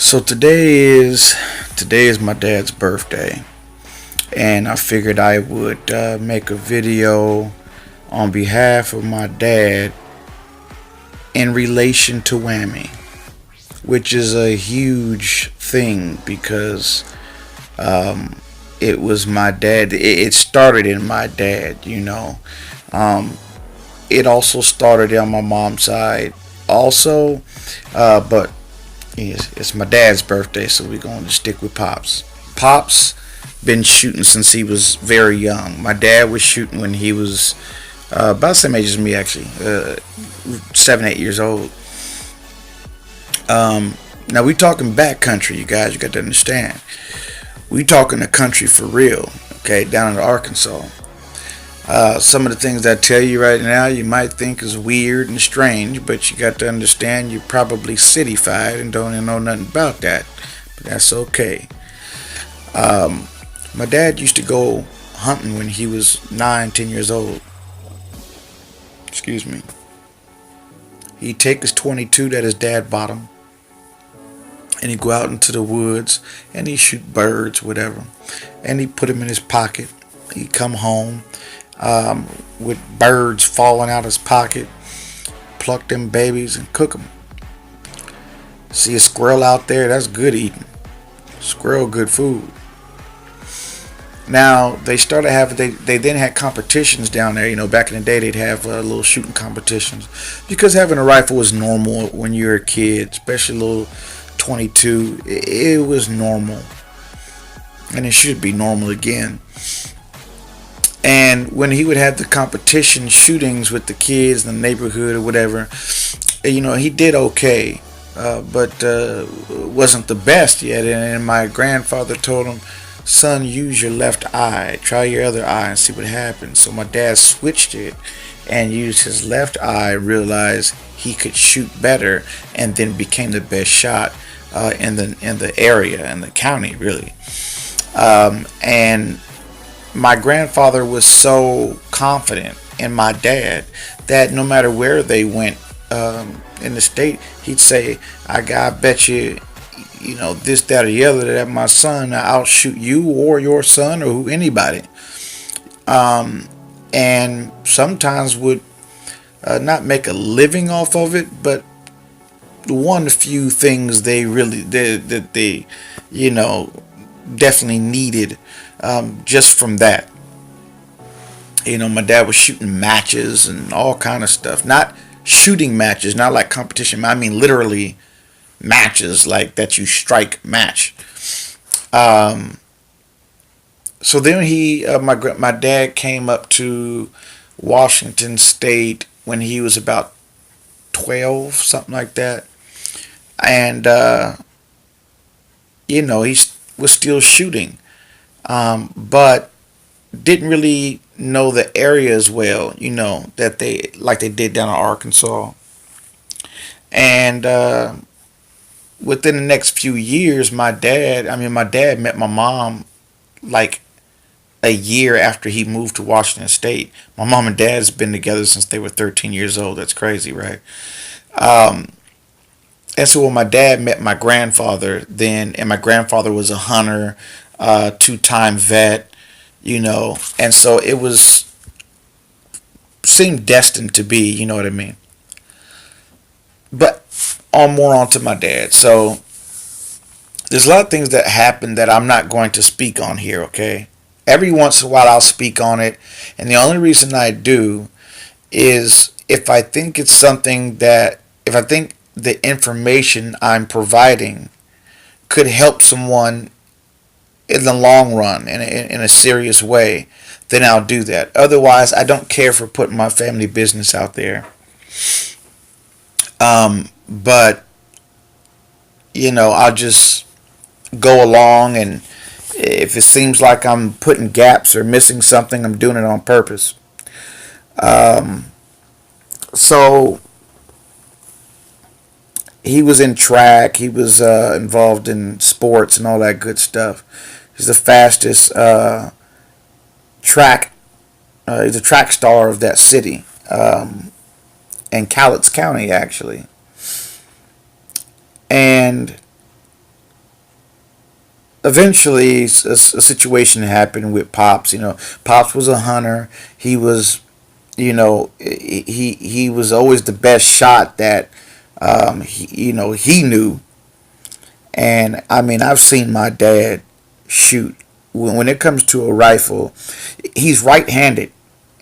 So today is my dad's birthday, and I figured I would make a video on behalf of my dad in relation to Whammy, which is a huge thing because it was my dad. It started in my dad. Um, it also started on my mom's side, also, but it's my dad's birthday, so we're going to stick with Pops. Pops been shooting since he was very young. My dad was shooting when he was about the same age as me, actually, 7, 8 years old. Now we talking back country, you guys. You got to understand. We talking the country for real, okay? Down in Arkansas. Some of the things I tell you right now, you might think is weird and strange, but you got to understand you're probably cityfied and don't even know nothing about that. But that's okay. My dad used to go hunting when he was 9, 10 years old. Excuse me. He'd take his 22 that his dad bought him, and he'd go out into the woods and he'd shoot birds, whatever. And he'd put them in his pocket. He'd come home with birds falling out his pocket, pluck them babies and cook them. See a squirrel out there, that's good eating. Squirrel, good food. Now they started having they then had competitions down there. Back in the day they'd have little shooting competitions because having a rifle was normal when you were a kid, especially a little 22. It was normal, and it should be normal again. And when he would have the competition shootings with the kids in the neighborhood or whatever, he did okay, but wasn't the best yet. And my grandfather told him, "Son, use your left eye. Try your other eye and see what happens." So my dad switched it and used his left eye, realized he could shoot better, and then became the best shot in the area, in the county, really. And my grandfather was so confident in my dad that no matter where they went in the state, he'd say, I bet you, this, that, or the other, that my son outshoot you or your son or anybody. And sometimes would not make a living off of it, but one of the few things they really did that they, definitely needed just from that. My dad was shooting matches and all kind of stuff. Not shooting matches, not like competition. I mean literally matches, like that you strike match. So then my dad came up to Washington State when he was about 12, something like that, and he was still shooting, but didn't really know the area as well, that they did down in Arkansas. And within the next few years, my dad met my mom like a year after he moved to Washington State. My mom and dad's been together since they were 13 years old. That's crazy, right? And so when my dad met my grandfather then, and my grandfather was a hunter, 2-time vet, and so seemed destined to be, you know what I mean? But on to my dad. So there's a lot of things that happen that I'm not going to speak on here, okay? Every once in a while I'll speak on it, and the only reason I do is if I think the information I'm providing could help someone in the long run, in a serious way, then I'll do that. Otherwise, I don't care for putting my family business out there. But I'll just go along, and if it seems like I'm putting gaps or missing something, I'm doing it on purpose. So he was in track. He was involved in sports and all that good stuff. He's the fastest track. He's a track star of that city, in Cowlitz County, actually. And eventually a situation happened with Pops. Pops was a hunter. He was, he was always the best shot that he knew. And I mean, I've seen my dad shoot. When it comes to a rifle, he's right-handed.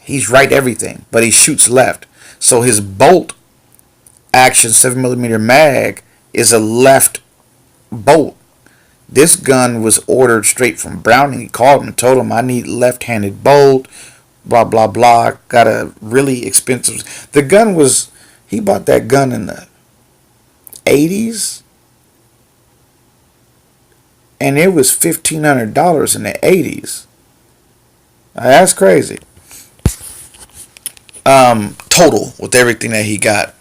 He's right everything, but he shoots left. So his bolt action 7 millimeter mag is a left bolt. This gun was ordered straight from Browning. He called him and told him, I need left-handed bolt, blah, blah, blah. Got a really expensive... The gun was... He bought that gun in the 80s. And it was $1,500 in the 80s. Now, that's crazy. Total, with everything that he got.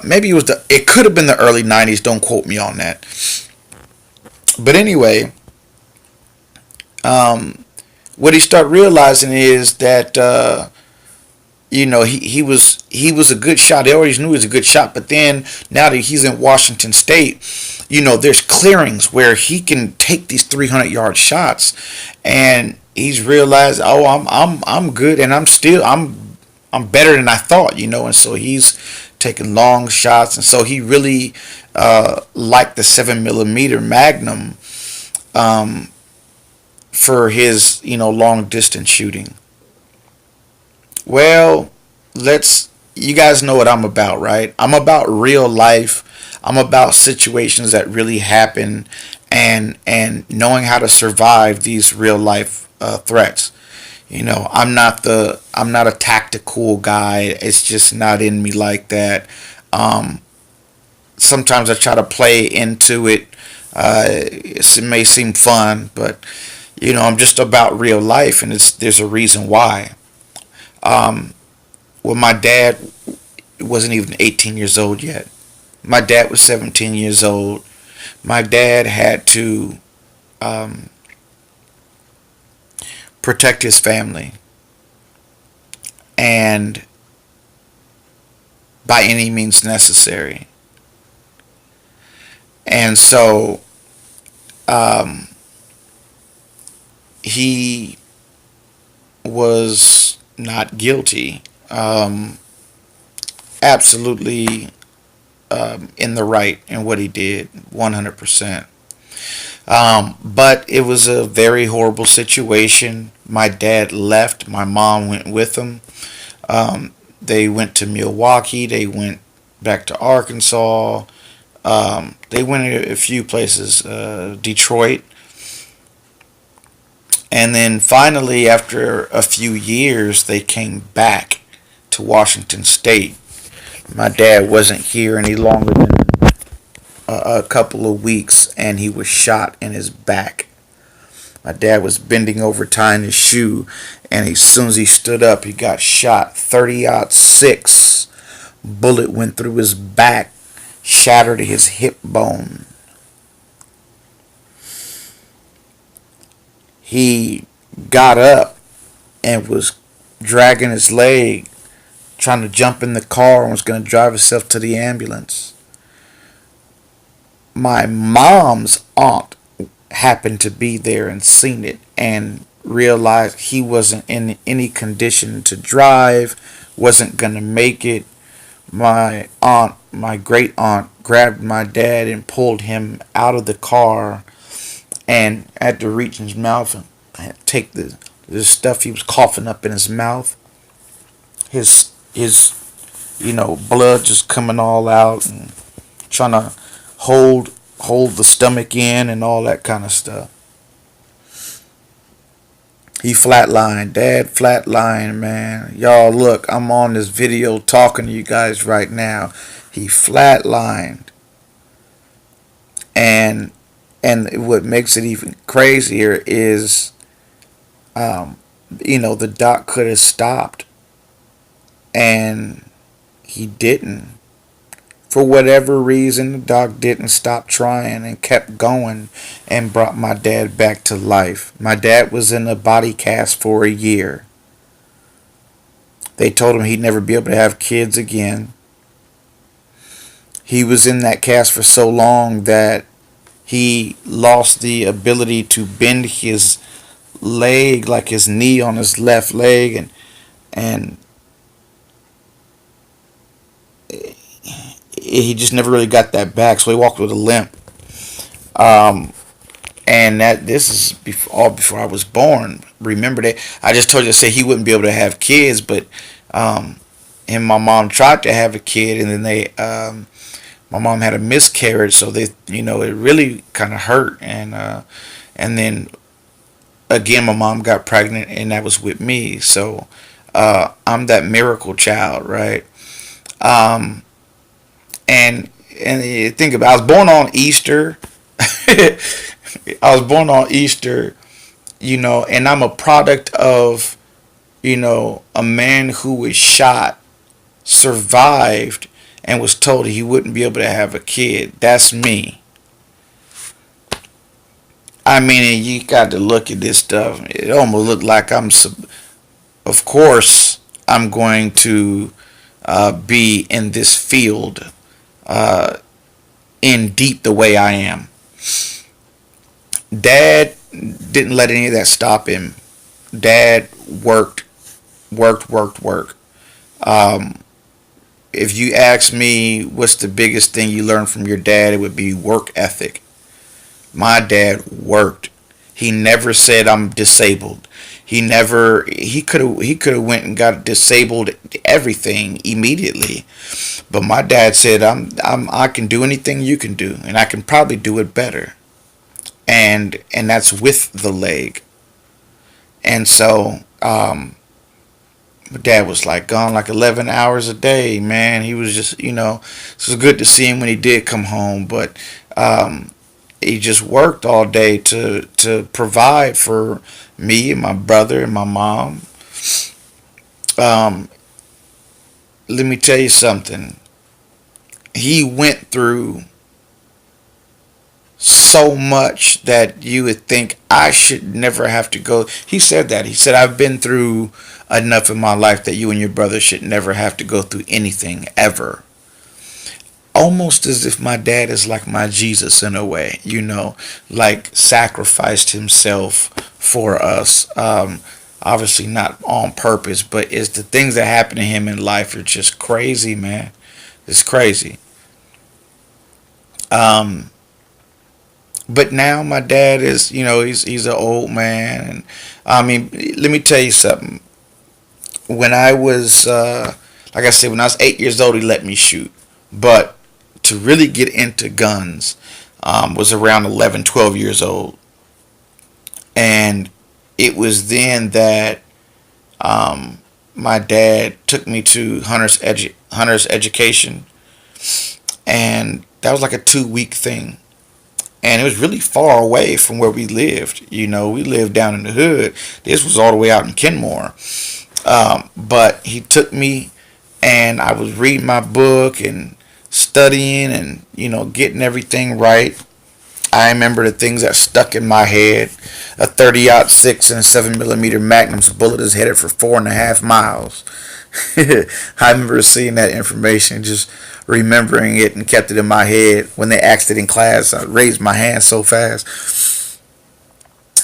Maybe it could have been the early 90s. Don't quote me on that. But anyway, what he started realizing is that he was a good shot. He always knew he was a good shot. But then now that he's in Washington State, there's clearings where he can take these 300-yard shots, and he's realized, oh, I'm good, and I'm better than I thought, and so he's taking long shots, and so he really liked the 7 millimeter Magnum for his long distance shooting. Well, you guys know what I'm about, right? I'm about real life. I'm about situations that really happen, and knowing how to survive these real life threats. I'm not a tactical guy. It's just not in me like that. Sometimes I try to play into it. It may seem fun, but I'm just about real life, and there's a reason why. Well, my dad wasn't even 18 years old yet. My dad was 17 years old. My dad had to protect his family, and by any means necessary. And so he was not guilty. Absolutely in the right in what he did, 100%. But it was a very horrible situation. My dad left. My mom went with him. They went to Milwaukee. They went back to Arkansas. They went a few places, Detroit. And then finally, after a few years, they came back to Washington State. My dad wasn't here any longer than a couple of weeks, and he was shot in his back. My dad was bending over tying his shoe, and as soon as he stood up, he got shot. 30-06 bullet went through his back, shattered his hip bone. He got up and was dragging his leg, trying to jump in the car, and was going to drive himself to the ambulance. My mom's aunt happened to be there and seen it and realized he wasn't in any condition to drive, wasn't going to make it. My aunt, my great aunt, grabbed my dad and pulled him out of the car and had to reach in his mouth and take the stuff he was coughing up in his mouth. His blood just coming all out, and trying to hold the stomach in and all that kind of stuff. He flatlined. Dad flatlined, man. Y'all, look, I'm on this video talking to you guys right now. He flatlined. And what makes it even crazier is, the doc could have stopped, and he didn't. For whatever reason, the doc didn't stop trying and kept going and brought my dad back to life. My dad was in a body cast for a year. They told him he'd never be able to have kids again. He was in that cast for so long that he lost the ability to bend his leg, like his knee on his left leg, and he just never really got that back, so he walked with a limp. Um, and that this is all before I was born. Remember that I just told you to say he wouldn't be able to have kids, but um, him and my mom tried to have a kid, and then my mom had a miscarriage, so it really kind of hurt, and then again my mom got pregnant, and that was with me, so I'm that miracle child, right? Um, and you think about, I was born on Easter. I was born on Easter, and I'm a product of, a man who was shot, survived, and was told he wouldn't be able to have a kid. That's me. I mean, you got to look at this stuff. It almost looked like of course, I'm going to be in this field uh, in deep the way I am. Dad didn't let any of that stop him. Dad worked, worked, worked, worked. Um, if you ask me what's the biggest thing you learned from your dad, it would be work ethic. My dad worked. He never said I'm disabled. He could have went and got disabled everything immediately. But my dad said I can do anything you can do, and I can probably do it better. And that's with the leg. And so my dad was like gone like 11 hours a day, man. He was just, it was good to see him when he did come home, but he just worked all day to provide for me and my brother and my mom. Um, Let me tell you something. He went through so much that you would think I should never have to go. He said that. He said, I've been through enough in my life that you and your brother should never have to go through anything ever. Almost as if my dad is like my Jesus in a way, like sacrificed himself for us. Obviously not on purpose, but it's the things that happen to him in life are just crazy, man. It's crazy. Um, but now my dad is, he's an old man, and I mean, let me tell you something. When I was, like I said, when I was 8 years old, he let me shoot, but to really get into guns was around 11, 12 years old. And it was then that um, my dad took me to hunter's education. And that was like a 2 week thing. And it was really far away from where we lived. We lived down in the hood. This was all the way out in Kenmore. But he took me, and I was reading my book and studying and getting everything right. I remember the things that stuck in my head. A 30-06 and a 7 millimeter Magnum's bullet is headed for 4.5 miles. I remember seeing that information, just remembering it, and kept it in my head. When they asked it in class, I raised my hand so fast.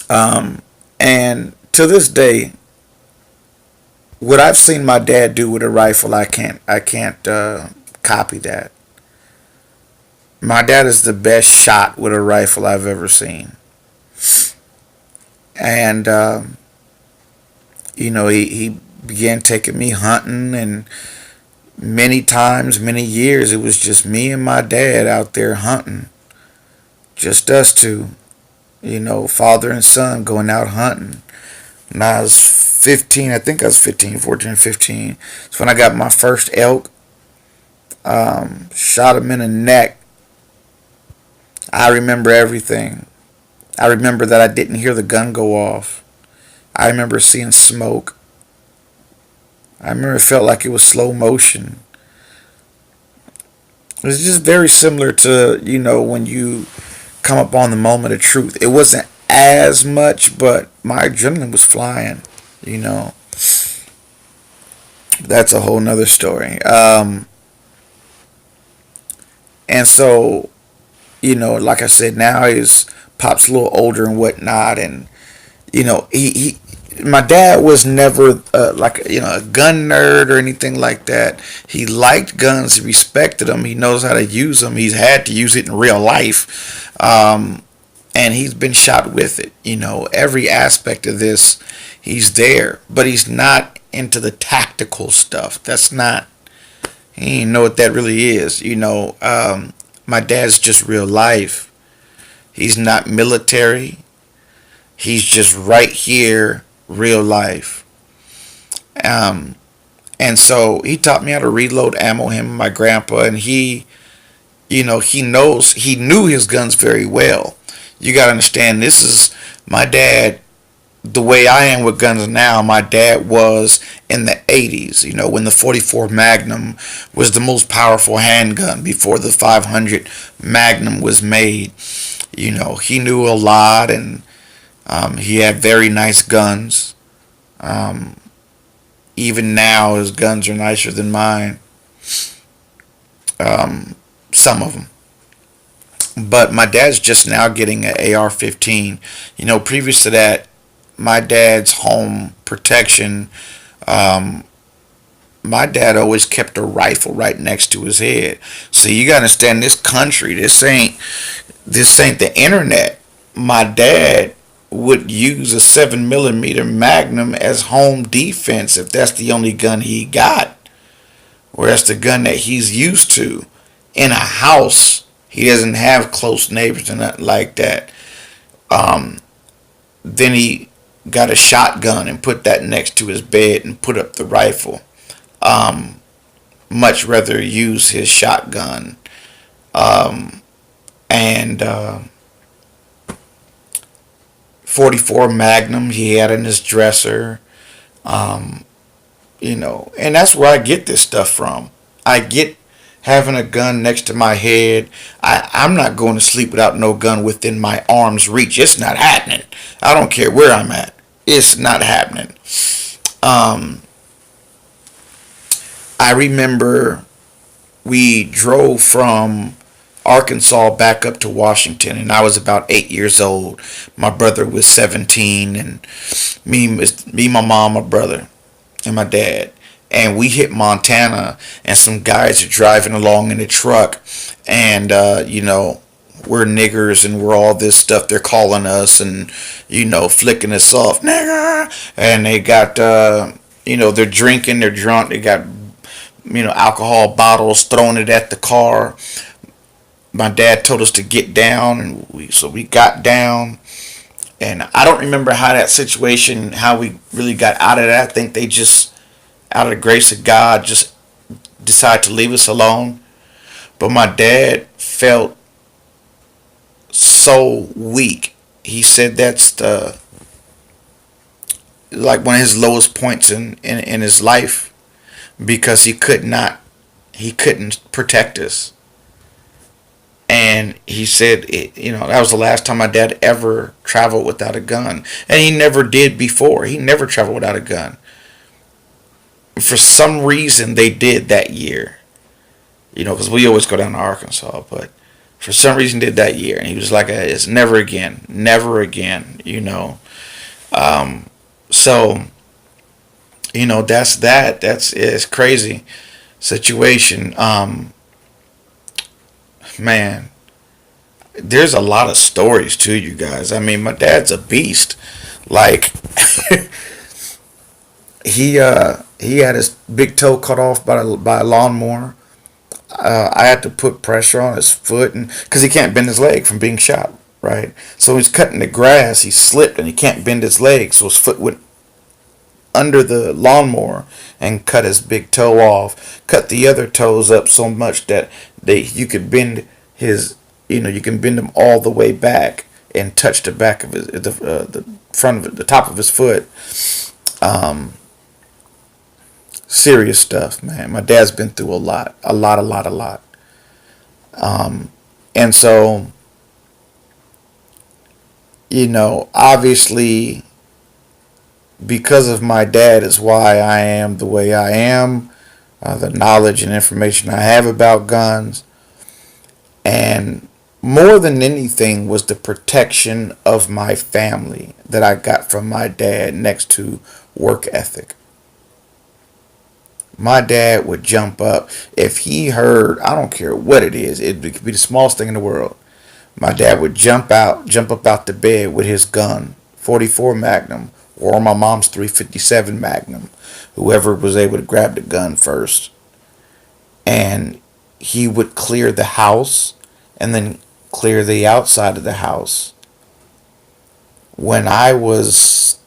And to this day, what I've seen my dad do with a rifle, I can't copy that. My dad is the best shot with a rifle I've ever seen. And he began taking me hunting, and many times, many years, it was just me and my dad out there hunting. Just us two, father and son going out hunting. When I was 15, I think I was 15, 14, 15. That's when I got my first elk. Shot him in the neck. I remember everything. I remember that I didn't hear the gun go off. I remember seeing smoke. I remember it felt like it was slow motion. It was just very similar to, when you come up on the moment of truth. It wasn't as much, but my adrenaline was flying, you know. That's a whole nother story. And so Like I said, now his pop's a little older and whatnot, and he my dad was never like a gun nerd or anything like that. He liked guns, he respected them, he knows how to use them. He's had to use it in real life, and he's been shot with it. Every aspect of this, he's there, but he's not into the tactical stuff. That's not. He ain't know what that really is. My dad's just real life. He's not military. He's just right here, real life. Um, and so he taught me how to reload ammo. Him and my grandpa, and he knew his guns very well. You gotta understand, this is my dad. The way I am with guns now, my dad was in the 80s, when the 44 Magnum was the most powerful handgun before the 500 Magnum was made. He knew a lot, and he had very nice guns. Um, Even now, his guns are nicer than mine. Some of them. But my dad's just now getting an AR-15. Previous to that, my dad's home protection, um, my dad always kept a rifle right next to his head. So you gotta understand, this country, this ain't the internet. My dad would use a 7 millimeter Magnum as home defense if that's the only gun he got, or that's the gun that he's used to. In a house, he doesn't have close neighbors and nothing like that. Um, then he got a shotgun and put that next to his bed and put up the rifle. Um, Much rather use his shotgun. Um, and 44 Magnum he had in his dresser. Um, and that's where I get this stuff from. I get having a gun next to my head. I'm not going to sleep without no gun within my arm's reach. It's not happening. I don't care where I'm at. It's not happening. Um, I remember we drove from Arkansas back up to Washington, and I was about 8 years old. My brother was 17, and my mom, my brother, and my dad. And we hit Montana, and some guys are driving along in a truck, and we're niggers and we're all this stuff. They're calling us and flicking us off, nigger. And they got they're drinking, they're drunk, they got alcohol bottles, throwing it at the car. My dad told us to get down, and we got down. And I don't remember how we really got out of that. I think they just, out of the grace of God, just decided to leave us alone. But my dad felt so weak. He said that's like one of his lowest points in his life, because he couldn't protect us. And he said, that was the last time my dad ever traveled without a gun. And he never did before. He never traveled without a gun. For some reason, they did that year. Because we always go down to Arkansas. But for some reason, did that year. And he was like, it's never again. Never again, So, that's that. It's crazy situation. Man, there's a lot of stories too, you guys. I mean, my dad's a beast. Like, he had his big toe cut off by a lawnmower. I had to put pressure on his foot, and because he can't bend his leg from being shot, right? So he's cutting the grass. He slipped and he can't bend his leg, so his foot went under the lawnmower and cut his big toe off. Cut the other toes up so much that you could bend you can bend him all the way back and touch the back of the front of it, the top of his foot. Um, Serious stuff, man. My dad's been through a lot, a lot, a lot, a lot. And so, obviously, because of my dad is why I am the way I am. The knowledge and information I have about guns, and more than anything was the protection of my family that I got from my dad, next to work ethic. My dad would jump up if he heard, I don't care what it is, it could be the smallest thing in the world. My dad would jump up out the bed with his gun, 44 Magnum, or my mom's 357 Magnum, whoever was able to grab the gun first. And he would clear the house and then clear the outside of the house. When I was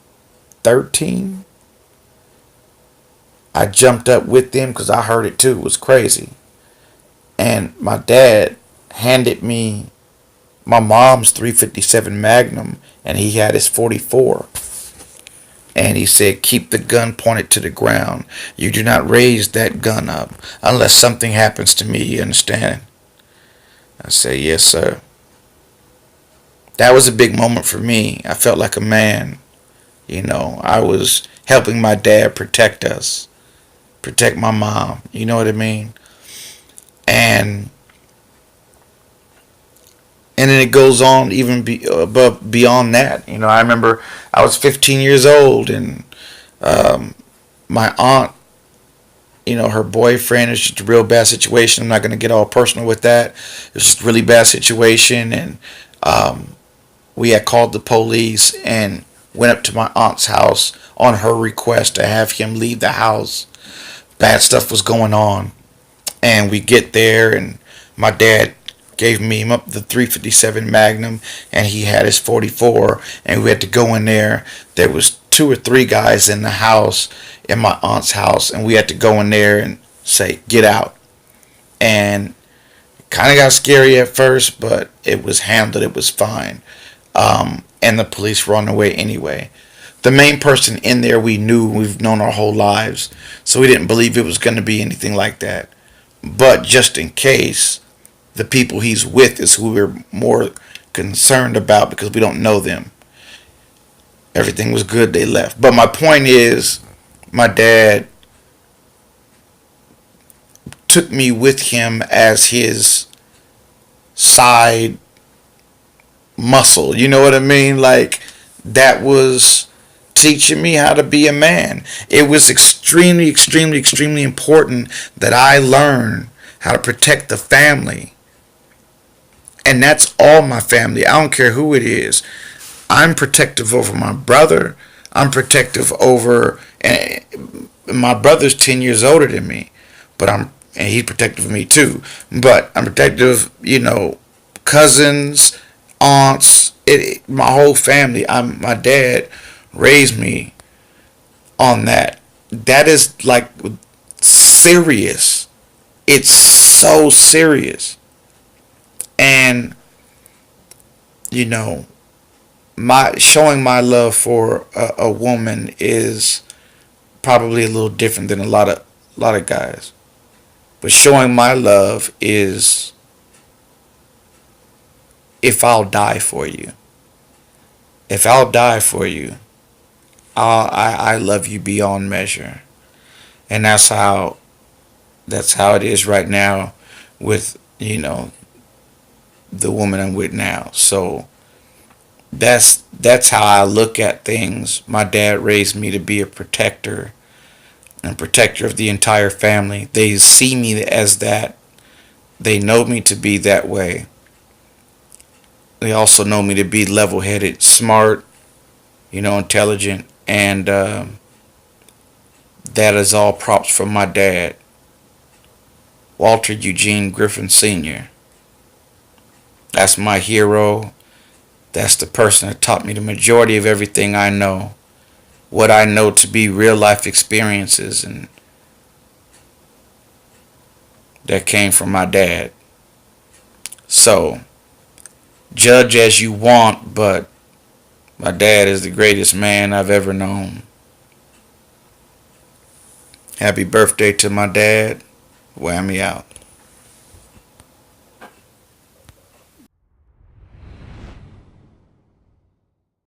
13, I jumped up with them because I heard it too. It was crazy. And my dad handed me my mom's 357 Magnum, and he had his 44. And he said, keep the gun pointed to the ground. You do not raise that gun up unless something happens to me, you understand? I said, yes, sir. That was a big moment for me. I felt like a man. I was helping my dad protect us, protect my mom. You know what I mean? And then it goes on even beyond that. I remember I was 15 years old, and my aunt, her boyfriend, is just a real bad situation. I'm not going to get all personal with that. It was just a really bad situation, and we had called the police and went up to my aunt's house on her request to have him leave the house. Bad stuff was going on, and we get there, and my dad gave me the 357 Magnum, and he had his 44, and we had to go in there. There was 2 or 3 guys in the house, in my aunt's house, and we had to go in there and say, get out. And it kind of got scary at first, but it was handled. It was fine. And the police were on their way anyway. The main person in there we've known our whole lives, so we didn't believe it was going to be anything like that. But just in case, the people he's with is who we're more concerned about because we don't know them. Everything was good, they left. But my point is, my dad took me with him as his side muscle. You know what I mean? Like, that was teaching me how to be a man. It was extremely, extremely, extremely important that I learn how to protect the family. And that's all my family. I don't care who it is. I'm protective over my brother. I'm protective over, and my brother's 10 years older than me, and he's protective of me too. But I'm protective, cousins, aunts, my whole family. My dad raised me on that. That is like serious. It's so serious. And my showing my love for a woman is probably a little different than a lot of guys. But showing my love is, if I'll die for you. If I'll die for you, I love you beyond measure. And that's how it is right now with, the woman I'm with now. So that's how I look at things. My dad raised me to be a protector and protector of the entire family. They see me as that. They know me to be that way. They also know me to be level-headed, smart, intelligent, and that is all props from my dad, Walter Eugene Griffin Sr. That's my hero. That's the person that taught me the majority of everything I know. What I know to be real life experiences, and that came from my dad. So, judge as you want, but my dad is the greatest man I've ever known. Happy birthday to my dad. Whammy out.